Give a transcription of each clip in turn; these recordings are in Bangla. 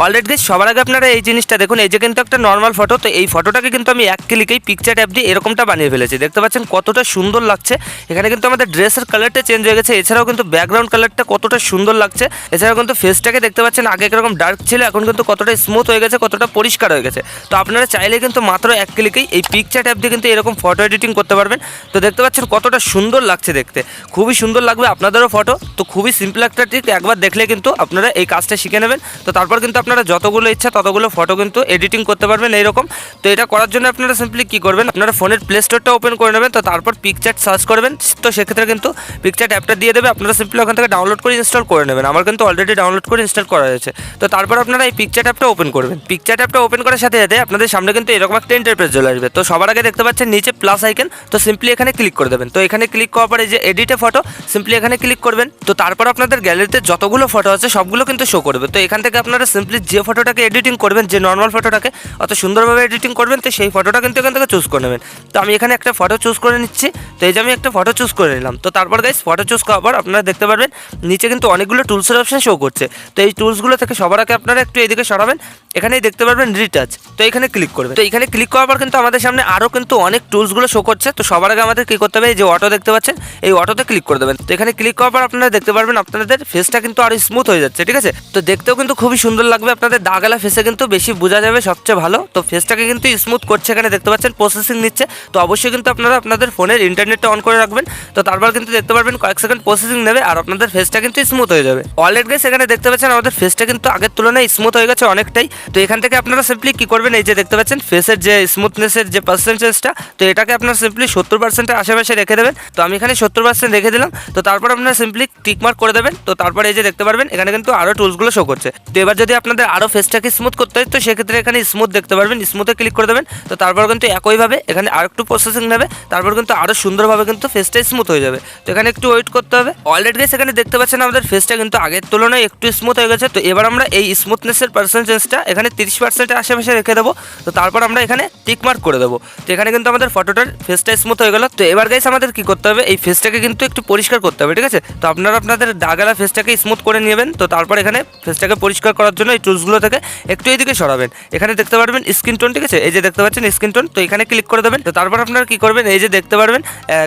অলরেডি গাইস সবার আগে আপনারা এই জিনিসটা দেখুন, এই যে কিন্তু একটা নর্মাল ফটো, তো এই ফটোটাকে কিন্তু আমি এক ক্লিকেই পিকচার ট্যাব দিয়ে এরকমটা বানিয়ে ফেলেছি। দেখতে পাচ্ছেন কতটা সুন্দর লাগছে। এখানে কিন্তু আমাদের ড্রেসের কালারটা চেঞ্জ হয়ে গেছে, এছাড়াও কিন্তু ব্যাকগ্রাউন্ড কালারটা কতটা সুন্দর লাগছে। এছাড়াও কিন্তু ফেসটাকে দেখতে পাচ্ছেন আগে এরকম ডার্ক ছিল, এখন কিন্তু কতটা স্মুথ হয়ে গেছে, কতটা পরিষ্কার হয়ে গেছে। তো আপনারা চাইলে কিন্তু মাত্র এক ক্লিকেই এই পিকচার ট্যাব দিয়ে কিন্তু এরকম ফটো এডিটিং করতে পারবেন। তো দেখতে পাচ্ছেন কতটা সুন্দর লাগছে দেখতে, খুবই সুন্দর লাগবে আপনাদেরও ফটো। তো খুবই সিম্পল একটা ট্রিক, একবার দেখলে কিন্তু আপনারা এই কাজটা শিখে নেবেন। তো তারপর কিন্তু আপনারা যতগুলো ইচ্ছা ততগুলো ফটো কিন্তু এডিটিং করতে পারবেন এইরকম। তো এটা করার জন্য আপনারা সিম্পলি কী করবেন, আপনারা ফোনের প্লে স্টোরটা ওপেন করে নেবেন। তো তারপর পিকচার সার্চ করবেন, তো সেক্ষেত্রে কিন্তু পিকচার অ্যাপটা দিয়ে দেবে, আপনারা সিম্পলি ওখান থেকে ডাউনলোড করে ইনস্টল করে নেবেন। আমার কিন্তু অলরেডি ডাউনলোড করে ইনস্টল করা হয়েছে। তো তারপর আপনারা এই পিকচার অ্যাপটা ওপেন করবেন। পিকচার অ্যাপটা ওপেন করার সাথে সাথে আপনাদের সামনে কিন্তু এরকম একটা ইন্টারফেস চলে আসবে। তো সবার আগে দেখতে পাচ্ছেন নিচে প্লাস আইকন, তো সিম্পলি এখানে ক্লিক করে দেবেন। তো এখানে ক্লিক করার পরে যে এডিটে ফটো, সিম্পলি এখানে ক্লিক করবেন। তো তারপর আপনাদের গ্যালারিতে যতগুলো ফটো আছে সবগুলো কিন্তু শো করবে। তো এখান থেকে আপনারা সিম্পলি যে ফটোটাকে এডিটিং করবেন, যে নর্মাল ফটোটাকে অত সুন্দরভাবে এডিটিং করবেন, তো সেই ফটোটা কিন্তু এখান থেকে চুজ করে নেবেন। তো আমি এখানে একটা ফটো চুজ করে নিচ্ছি। তো এই যে আমি একটা ফটো চুজ করে নিলাম। তো তারপর গাইস ফটো চুজ করার পর আপনারা দেখতে পারবেন নিচে কিন্তু অনেকগুলো টুলসের অপশন শো করছে। তো এই টুলসগুলো থেকে সবার আগে আপনারা একটু এদিকে সরাবেন, এখানেই দেখতে পারবেন রিটাচ। তো এখানে ক্লিক করবেন। তো এখানে ক্লিক করার পর কিন্তু আমাদের সামনে আরও কিন্তু অনেক টুলসগুলো শো করছে। তো সবার আগে আমাদের কী করতে হবে, এই যে অটো দেখতে পাচ্ছেন, এই অটোতে ক্লিক করে দেবেন। তো এখানে ক্লিক করার পর আপনারা দেখতে পারবেন আপনাদের ফেসটা কিন্তু আরও স্মুথ হয়ে যাচ্ছে, ঠিক আছে। তো দেখতেও কিন্তু খুবই সুন্দর লাগবে, আপনাদের দাগালা ফেসে কিন্তু বেশি বোঝা যাবে সবচেয়ে ভালো। তো ফেসটাকে কিন্তু স্মুথ করছে, এখানে দেখতে পাচ্ছেন প্রসেসিং নিচ্ছে। তো অবশ্যই কিন্তু আপনারা আপনাদের ফোনের ইন্টারনেটটা অন করে রাখবেন। তো তারপর কিন্তু দেখতে পারবেন কয়েক সেকেন্ড প্রসেসিং নেবে আর আপনাদের ফেসটা কিন্তু স্মুথ হয়ে যাবে। অলরেডি গাইস এখানে দেখতে পাচ্ছেন আমাদের ফেসটা কিন্তু আগের তুলনায় স্মুথ হয়ে গেছে অনেকটাই। তো এখান থেকে আপনারা সিম্পলি কী করবেন, এই যে দেখতে পাচ্ছেন ফেসের যে স্মুথনেসের যে পার্সেন্টেজটা, তো এটাকে আপনারা সিম্পলি 70%-এর আশেপাশে রেখে দেবেন। তো আমি এখানে 70% রেখে দিলাম। তো তারপর আপনারা সিম্পলি টিক মার্ক করে দেবেন। তো তারপর এই যে দেখতে পারবেন এখানে কিন্তু আরও টুলসগুলো শো করছে। তো এবার যদি আপনাদের আরও ফেসটাকে স্মুথ করতে হয়, তো সেক্ষেত্রে এখানে স্মুথ দেখতে পারবেন, স্মুথে ক্লিক করে দেবেন। তো তারপর কিন্তু একইভাবে এখানে আর একটু প্রসেসিং নেবে, তারপর কিন্তু আরও সুন্দরভাবে কিন্তু ফেসটা স্মুথ হয়ে যাবে। তো এখানে একটু ওয়েট করতে হবে। অলরেডি গাইস এখানে দেখতে পাচ্ছেন আমাদের ফেসটা কিন্তু আগের তুলনায় একটু স্মুথ হয়ে গেছে। তো এবার আমরা এই স্মুথনেসের পার্সেন্টেজটা এখানে 30%-এর আশেপাশে রেখে দেবো। তো তারপর আমরা এখানে টিক মার্ক করে দেবো। তো এখানে কিন্তু আমাদের ফটোটার ফেসটা স্মুথ হয়ে গেল। তো এবার গাইস আমাদের কি করতে হবে, এই ফেসটাকে কিন্তু একটু পরিষ্কার করতে হবে, ঠিক আছে। তো আপনারা আপনাদের দাগালা ফেসটাকে স্মুথ করে নেবেন। তো তারপর এখানে ফেসটাকে পরিষ্কার করার জন্য এই টুলসগুলো থেকে একটু এদিকে সরাবেন। এখানে দেখতে পারবেন স্কিন টোন, ঠিক আছে, এই যে দেখতে পাচ্ছেন স্কিন টোন। তো এখানে ক্লিক করে দেবেন। তো তারপর আপনারা কি করবেন, এই যে দেখতে পারবেন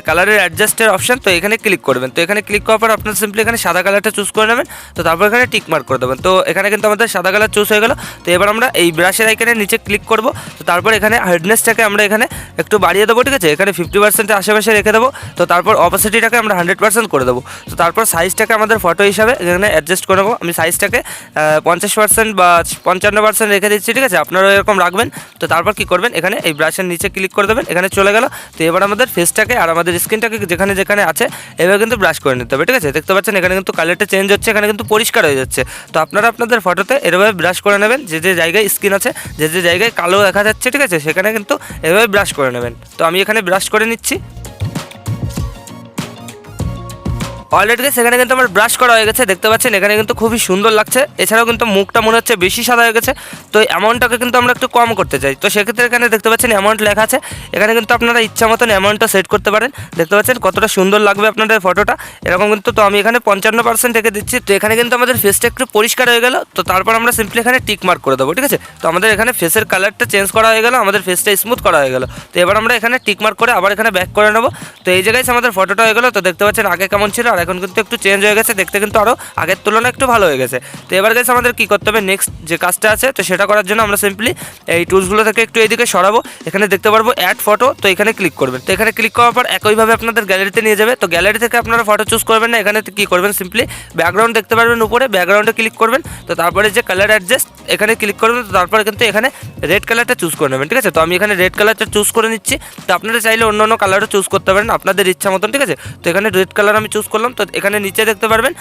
কালারের অ্যাডজাস্টের অপশন, তো এখানে ক্লিক করবেন। তো এখানে ক্লিক করার পর আপনারা সিম্পলি এখানে সাদা কালারটা চুজ করে নেবেন। তো তারপর এখানে টিক মার্ক করে দেবেন। তো এখানে কিন্তু আমাদের সাদা কালার চুজ হয়ে গেল। তো এবার আমরা এই ব্রাশের আইকনের নিচে ক্লিক করব। তো তারপর এখানে হার্ডনেসটাকে আমরা এখানে একটু বাড়িয়ে দেবো, ঠিক আছে, এখানে 50%-এর আশেপাশে রেখে দেবো। তো তারপর অপাসিটিটাকে আমরা 100% করে দেবো। তো তারপর সাইজটাকে আমাদের ফটো হিসাবে এখানে অ্যাডজাস্ট করে নেবো। আমি সাইজটাকে 50% বা 55% রেখে দিচ্ছি, ঠিক আছে, আপনারা এরকম রাখবেন। তো তারপর কি করবেন, এখানে এই ব্রাশের নিচে ক্লিক করে দেবেন, এখানে চলে গেল। তো এবার আমাদের ফেসটাকে আর আমাদের স্কিনটাকে যেখানে যেখানে আছে এভাবে কিন্তু ব্রাশ করে নিতে হবে, ঠিক আছে। দেখতে পাচ্ছেন এখানে কিন্তু কালারটা চেঞ্জ হচ্ছে, এখানে কিন্তু পরিষ্কার হয়ে যাচ্ছে। তো আপনারা আপনাদের ফটোতে এভাবে ব্রাশ করে নেবেন, যে যে জায়গায় স্কিন আছে, যে যে জায়গায় কালো দেখা যাচ্ছে, ঠিক আছে, সেখানে কিন্তু এভাবে ব্রাশ করে নেবেন। তো আমি এখানে ব্রাশ করে নিচ্ছি। অলরেডি সেখানে কিন্তু আমার ব্রাশ করা হয়ে গেছে, দেখতে পাচ্ছেন এখানে কিন্তু খুবই সুন্দর লাগছে। এছাড়াও কিন্তু মুখটা মনে হচ্ছে বেশি সাদা হয়ে গেছে। তো অ্যামাউন্টটাকে কিন্তু আমরা একটু কম করতে চাই। তো সেক্ষেত্রে এখানে দেখতে পাচ্ছেন অ্যামাউন্ট লেখা আছে, এখানে কিন্তু আপনারা ইচ্ছা মতন অ্যামাউন্টটা সেট করতে পারেন। দেখতে পাচ্ছেন কতটা সুন্দর লাগবে আপনাদের ফটোটা এরকম কিন্তু। তো আমি এখানে 55% রেখে দিচ্ছি। তো এখানে কিন্তু আমাদের ফেসটা একটু পরিষ্কার হয়ে গেল। তো তারপর আমরা সিম্পলি এখানে টিক মার্ক করে দেবো, ঠিক আছে। তো আমাদের এখানে ফেসের কালারটা চেঞ্জ করা হয়ে গেল, আমাদের ফেসটা স্মুথ করা হয়ে গেল। তো এবার আমরা এখানে টিক মার্ক করে আবার এখানে ব্যাক করে নেবো। তো এই জায়গায় আমাদের ফটোটা হয়ে গেল। তো দেখতে পাচ্ছেন আগে কেমন ছিল আর এখন কিন্তু একটু চেঞ্জ হয়ে গেছে, দেখতে কিন্তু আরও আগের তুলনায় একটু ভালো হয়ে গেছে। তো এবার গেছে আমাদের কী করতে হবে, নেক্সট যে কাজটা আছে, তো সেটা করার জন্য আমরা সিম্পলি এই টুলসগুলো থেকে একটু এইদিকে সরাবো। এখানে দেখতে পারবো অ্যাড ফটো, তো এখানে ক্লিক করবেন। তো এখানে ক্লিক করার পর একইভাবে আপনাদের গ্যালারিতে নিয়ে যাবে। তো গ্যালারি থেকে আপনারা ফটো চুজ করবেন না, এখানে কী করবেন, সিম্পলি ব্যাকগ্রাউন্ড দেখতে পারবেন উপরে, ব্যাকগ্রাউন্ডে ক্লিক করবেন। তো তারপরে যে কালার অ্যাডজাস্ট এখানে ক্লিক করবেন। তো তারপরে কিন্তু এখানে রেড কালারটা চুজ করে নেবেন, ঠিক আছে। তো আমি এখানে রেড কালারটা চুজ করে নিচ্ছি। তো আপনারা চাইলে অন্য অন্য কালারও চুজ করতে পারেন আপনাদের ইচ্ছা মতন, ঠিক আছে। তো এখানে রেড কালার আমি চুজ করলাম। তো এখানে নিচে দেখতে পারবেন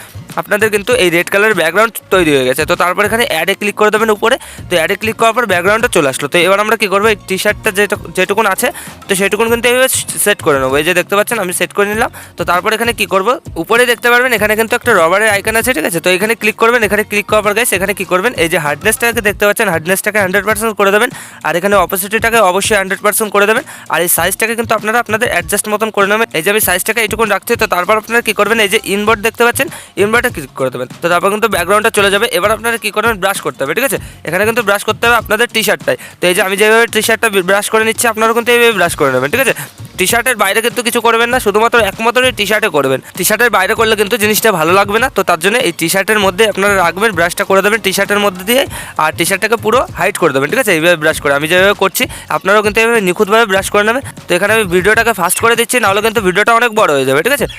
আপনাদের কিন্তু এই রেড কালারের ব্যাকগ্রাউন্ড তৈরি হয়ে গেছে। তো তারপর এখানে অ্যাডে ক্লিক করে দেবেন উপরে। তো অ্যাডে ক্লিক করার পর ব্যাকগ্রাউন্ডটা চলে আসলো। তো এবার আমরা কী করবো, এই টি শার্টটা যেটুকুন আছে, তো সেটুকুন কিন্তু এইভাবে সেট করে নেবো। এই যে দেখতে পাচ্ছেন আমি সেট করে নিলাম। তো তারপর এখানে কী করবো, উপরে দেখতে পারবেন এখানে কিন্তু একটা রবারের আইকন আছে, ঠিক আছে। তো এখানে ক্লিক করবেন। এখানে ক্লিক করার পর গাইস এখানে কী করবেন, এই যে হার্ডনেস হার্ডনেসটাকে দেখতে পাচ্ছেন, হার্ডনেসটাকে 100% করে দেবেন। আর এখানে অপোসিটিটাকে অবশ্যই 100% করে দেবেন। আর এই সাইজটাকে কিন্তু আপনারা আপনাদের অ্যাডজাস্ট মতন করে নেবেন। এই যে আমি সাইজটাকে এইটুকুন রাখছি, তো তারপর আপনারা কী করবেন, এই যে ইনবোর্ড দেখতে পাচ্ছেন, ইনবোর্ডে ক্লিক করে দেবেন। তো তারপর কিন্তু ব্যাকগ্রাউন্ডটা চলে যাবে। এবার আপনারা কী করবেন, ব্রাশ করতে হবে, ঠিক আছে। এখানে কিন্তু ব্রাশ করতে হবে আপনাদের টি শার্টটাই। তো এই যে আমি যেভাবে টি শার্টটা ব্রাশ করে নিচ্ছি, আপনারাও কিন্তু এইভাবে ব্রাশ করে নেবেন, ঠিক আছে। টি শার্টের বাইরে কিন্তু কিছু করবেন না, শুধুমাত্র একমাত্র এই টি শার্টে করবেন। টি শার্টের বাইরে করলে কিন্তু জিনিসটা ভালো লাগবে না। তো তার জন্য এই টি শার্টের মধ্যে আপনারা রাখবেন, ব্রাশটা করে দেবেন টি শার্টের মধ্যে দিয়ে, আর টি শার্টটাকে পুরো হাইড করে দেবেন, ঠিক আছে। এইভাবে ব্রাশ করে আমি যেভাবে করছি আপনারাও কিন্তু এইভাবে নিখুঁতভাবে ব্রাশ করে নেবেন। তো এখানে আমি ভিডিওটাকে ফাস্ট করে দিচ্ছি, নাহলে কিন্তু ভিডিওটা অনেক বড় হয়ে যাবে, ঠিক আছে।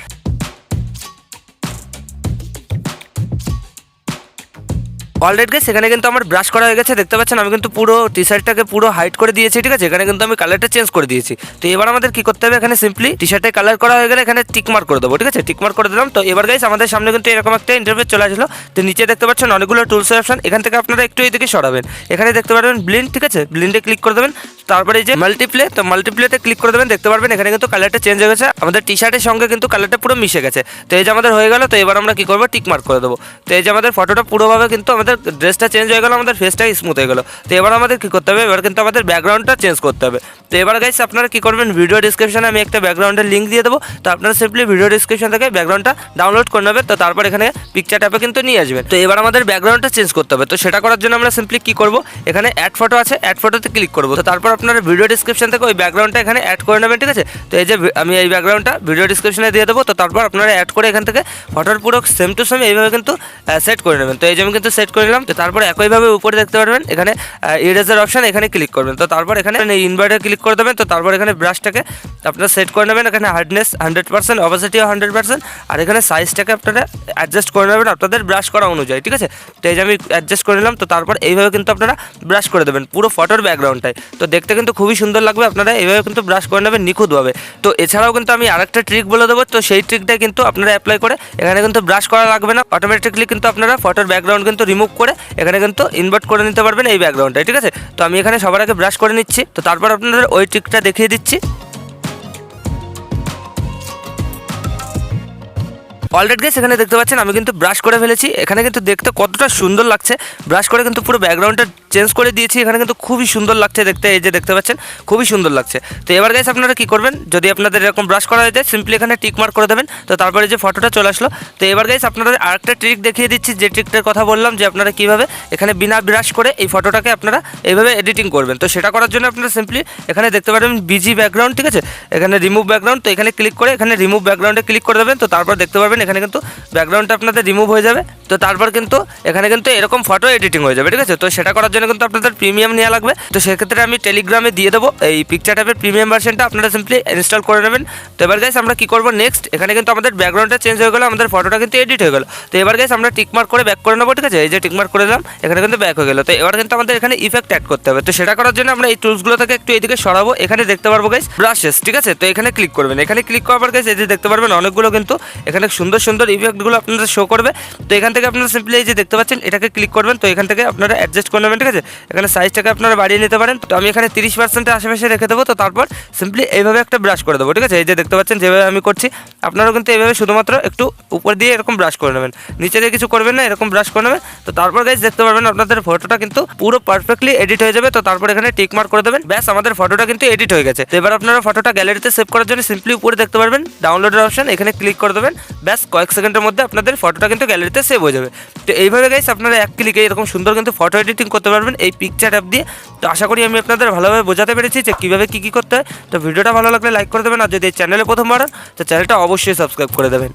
অলরেডি গাইস এখানে কিন্তু আমার ব্রাশ করা হয়ে গেছে, দেখতে পাচ্ছেন আমি কিন্তু পুরো টি শার্টটাকে পুরো হাইড করে দিয়েছি, ঠিক আছে। এখানে কিন্তু আমি কালারটা চেঞ্জ করে দিয়েছি। তো এবার আমাদের কি করতে হবে, এখানে সিম্পলি টি শার্টে কালার করা হয়ে গেলে এখানে টিক মার্ক করে দেবো, ঠিক আছে। টিক মার্ক করে দিলাম। তো এবার গাইস আমাদের সামনে কিন্তু এরকম একটা ইন্টারফেস চলে আসলো। তো নিচে দেখতে পাচ্ছেন অনেকগুলো টুলস অপশন, এখান থেকে আপনারা একটু এইদিকে সরাবেন। এখানে দেখতে পারবেন ব্লিন্ড, ঠিক আছে, ব্লিন্ডে ক্লিক করে দেবেন। তারপরে এই যে মাল্টিপ্লে, তো মাল্টিপ্লেতে ক্লিক করে দেবেন। দেখতে পারবেন এখানে কিন্তু কালারটা চেঞ্জ হয়ে গেছে, আমাদের টি শার্টের সঙ্গে কিন্তু কালারটা পুরো মিশে গেছে। তো এই যে আমাদের হয়ে গেল। তো এবার আমরা কি করবো, টিক মার্ক করে দেবো। তো এই যে আমাদের ফটোটা পুরোভাবে কিন্তু আমাদের ড্রেসটা চেঞ্জ হয়ে গেল, আমাদের ফেসটা স্মুথ হয়ে গেল। তো এবার আমাদের কি করতে হবে, এবার কিন্তু আমাদের ব্যাকগ্রাউন্ডটা চেঞ্জ করতে হবে। তো এবার গাইস আপনারা কি করবেন, ভিডিও ডিসক্রিপশনে আমি একটা ব্যাকগ্রাউন্ডের লিঙ্ক দিয়ে দেবো। তো আপনারা সিম্পলি ভিডিও ডিসক্রিপশন থেকে ব্যাকগ্রাউন্ডটা ডাউনলোড করে নেবেন। তো তারপর এখানে পিকচার ট্যাপে কিন্তু নিয়ে আসবেন। তো এবার আমাদের ব্যাকগ্রাউন্ডটা চেঞ্জ করতে হবে। তো সেটা করার জন্য আমরা সিম্পলি কি করব, এখানে অ্যাড ফটো আছে, অ্যাড ফটোতে ক্লিক করবো। তো তারপর আপনারা ভিডিও ডিসক্রিপশন থেকে ওই ব্যাকগ্রাউন্ডটা এখানে অ্যাড করে নেবেন, ঠিক আছে। তো এই যে আমি এই ব্যাকগ্রাউন্ডটা ভিডিও ডিসক্রিপশনে দিয়ে দেবো। তো তারপর আপনারা অ্যাড করে এখান থেকে ফটোর পুরো সেম টু সেম এইভাবে কিন্তু সেট করে নেবেন। তো এই যে আমি কিন্তু সেট করে নিলাম। তো তারপর একইভাবে উপরে দেখতে পারবেন এখানে ইরেজার অপশন, এখানে ক্লিক করবেন। তো তারপর এখানে ইনভার্টে ক্লিক করে দেবেন। তো তারপর এখানে ব্রাশটাকে আপনারা সেট করে নেবেন। এখানে হার্ডনেস 100%, অপাসিটিও 100%, আর এখানে সাইজটাকে আপনারা অ্যাডজাস্ট করে নেবেন আপনাদের ব্রাশ করা অনুযায়ী, ঠিক আছে। তো এই যে আমি অ্যাডজাস্ট করে নিলাম। তো তারপর এইভাবে কিন্তু আপনারা ব্রাশ করে দেবেন পুরো ফটোর ব্যাকগ্রাউন্ডটাই। তো দেখতে কিন্তু খুবই সুন্দর লাগবে, আপনারা এইভাবে কিন্তু ব্রাশ করে নেবেন নিখুঁতভাবে। তো এছাড়াও কিন্তু আমি আরেকটা ট্রিক বলে দেবো। তো সেই ট্রিকটাই কিন্তু আপনারা অ্যাপ্লাই করে এখানে কিন্তু ব্রাশ করা লাগবে না, অটোমেটিকলি কিন্তু আপনারা ফটোর ব্যাকগ্রাউন্ড কিন্তু রিমুভ করে এখানে কিন্তু ইনভার্ট করে নিতে পারবেন এই ব্যাকগ্রাউন্ডটাই, ঠিক আছে। তো আমি এখানে সবার আগে ব্রাশ করে নিচ্ছি। তো তারপর আপনাদের ওই ট্রিকটা দেখিয়ে দিচ্ছি। অলরেডি গাইস এখানে দেখতে পাচ্ছেন আমি কিন্তু ব্রাশ করে ফেলেছি। এখানে কিন্তু দেখতে কতটা সুন্দর লাগছে, ব্রাশ করে কিন্তু পুরো ব্যাকগ্রাউন্ডটা চেঞ্জ করে দিয়েছি। এখানে কিন্তু খুবই সুন্দর লাগছে দেখতে, এই যে দেখতে পাচ্ছেন খুবই সুন্দর লাগছে। তো এবার গাইস আপনারা কি করবেন, যদি আপনাদের এরকম ব্রাশ করা হয়ে যায় সিম্পলি এখানে টিক মার্ক করে দেবেন। তো তারপরে যে ফটোটা চলে আসলো। তো এবার গাইস আপনাদের আরেকটা ট্রিক দেখিয়ে দিচ্ছি, যে ট্রিকটার কথা বললাম, যে আপনারা কীভাবে এখানে বিনা ব্রাশ করে এই ফটোটাকে আপনারা এইভাবে এডিটিং করবেন। তো সেটা করার জন্য আপনারা সিম্পলি এখানে দেখতে পারবেন বিজি ব্যাকগ্রাউন্ড, ঠিক আছে, এখানে রিমুভ ব্যাকগ্রাউন্ড। তো এখানে ক্লিক করে এখানে রিমুভ ব্যাকগ্রাউন্ডে ক্লিক করে দেবেন। তো তারপর দেখতে পারবেন এখানে কিন্তু ব্যাকগ্রাউন্ডটা আপনাদের রিমুভ হয়ে যাবে। তো তারপর কিন্তু এখানে কিন্তু এরকম ফটো এডিটিং হয়ে যাবে, ঠিক আছে। তো সেটা করার জন্য কিন্তু আপনাদের প্রিমিয়াম নেওয়া লাগবে। তো সেক্ষেত্রে আমি টেলিগ্রামে দিয়ে দেবো এই পিকচার ট্যাপের প্রিমিয়াম ভার্সনটা, আপনারা সিম্পলি ইনস্টল করে নেবেন। তো এবার গাইস আমরা কি করবো নেক্সট, এখানে কিন্তু আমাদের ব্যাকগ্রাউন্ডটা চেঞ্জ হয়ে গেলো, আমাদের ফটোটা কিন্তু এডিট হয়ে গেলো। তো এবার গাইস আমরা টিকমার্ক করে ব্যাক করে নেবো, ঠিক আছে। এই যে টিকমার্ক করে দিলাম, এখানে কিন্তু ব্যাক হয়ে গেলো। তো এবার কিন্তু আমাদের এখানে ইফেক্ট অ্যাড করতে হবে। তো সেটা করার জন্য আমরা এই টুলসগুলো থেকে একটু এইদিকে সরাবো। এখানে দেখতে পারবো গাইস ব্রাশেস, ঠিক আছে। তো এখানে ক্লিক করবেন, এখানে ক্লিক করার পর গাইস এই যে দেখতে পারবেন অনেকগুলো কিন্তু এখানে সুন্দর সুন্দর ইফেক্টগুলো আপনাদের শো করবে। তো এখান থেকে আপনারা সিম্পলি এই যে দেখতে পাচ্ছেন এটাকে ক্লিক করবেন। তো এখান থেকে আপনারা অ্যাডজাস্ট করে নেবেন, ঠিক আছে। এখানে সাইজটাকে আপনারা বাড়িয়ে নিতে পারেন। তো আমি এখানে 30% আশেপাশে রেখে দেবো। তো তারপর সিম্পলি এইভাবে একটা ব্রাশ করে দেবো, ঠিক আছে। এই যে দেখতে পাচ্ছেন যেভাবে আমি করছি, আপনারাও কিন্তু এইভাবে শুধুমাত্র একটু উপর দিয়ে এরকম ব্রাশ করে নেবেন, নিচে দিয়ে কিছু করবেন না, এরকম ব্রাশ করে নেবেন। তো তারপর গাইস দেখতে পারবেন আপনাদের ফটোটা কিন্তু পুরো পারফেক্টলি এডিট হয়ে যাবে। তো তারপর এখানে টিক মার্ক করে দেবেন, ব্যাস আমাদের ফটোটা কিন্তু এডিট হয়ে গেছে। তো এবার আপনারা ফটোটা গ্যালারিতে সেভ করার জন্য সিম্পলি উপরে দেখতে পারবেন ডাউনলোডের অপশন, এখানে ক্লিক করে দেবেন, ব্যাস কয়েক সেকেন্ডের মধ্যে আপনাদের ফটোটা কিন্তু গ্যালারিতে সেভ হয়ে যাবে। তো এইভাবে গাইস আপনারা এক ক্লিকে এরকম সুন্দর কিন্তু ফটো এডিটিং করতে পারবেন এই পিকচার অ্যাপ দিয়ে। তো আশা করি আমি আপনাদের ভালোভাবে বোঝাতে পেরেছি যে কীভাবে কী করতে হয়। তো ভিডিওটা ভালো লাগলে লাইক করে দেবেন, আর যদি এই চ্যানেলে প্রথমবার হন তো চ্যানেলটা অবশ্যই সাবস্ক্রাইব করে দেবেন।